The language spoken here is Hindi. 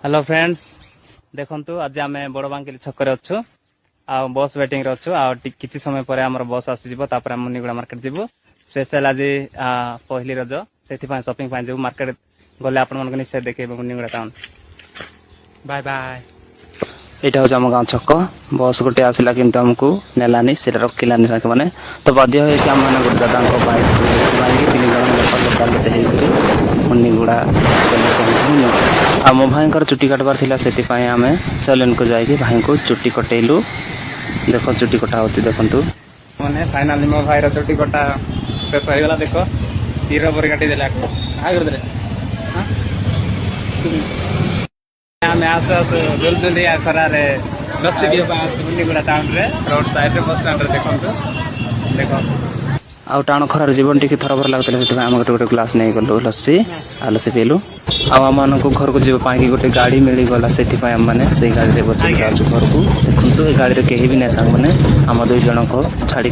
हेलो फ्रेंड्स देखंतु आज आमे बड़बांकिली छक रे अछु आ बस वेटिंग रे अछु आ किछि समय परे हमर बस आसी जिवो तापर हम मुनिगुडा मार्केट जिवो स्पेशल आज पहिली रज सेति पय शॉपिंग पय जिवो मार्केट गले आपन मन निश्चय देखेबो मुनिगुडा टाउन बाय बाय। एटा हो हम गांव छक बस गोटे आसिला किंतु हमको नेलानी सेटा रखिलानी साके माने तो बाध्य होय कि हम माने गोटे दादा को बाइक बाइक तीन जण लोकल केते हेइछि मुनिगुडा आ मो भाई चुट्टी काटबार थिला सेति पय आमे सैलून को जाई कि भाई को चुट्टी कटेलु देखो चुट्टी कटा होती देखंतु माने फाइनली मो भाई रो चुट्टी कटा से सही वाला देखो तीर पर काटी देला को आ कर दे हां आमे आस आस जल्दी आ खरा रे लस्सी भी पास मुनिगुडा टाउन रे रोड साइड रे बस स्टैंड रे देखंतु देखो आउ टाण खरार जीवन टिके थरबर लागतले सेति हम गोटे ग्लास नै गलो लस्सी आ लस्सी पेलु आ हम को घर को जीव पाई गोटे गाड़ी मिली गला सेति पय हम माने से गाड़ी रे बस जाउ घर को देखंतु ए गाड़ी रे केही भी नै संग माने हम दुई जण को छाड़ी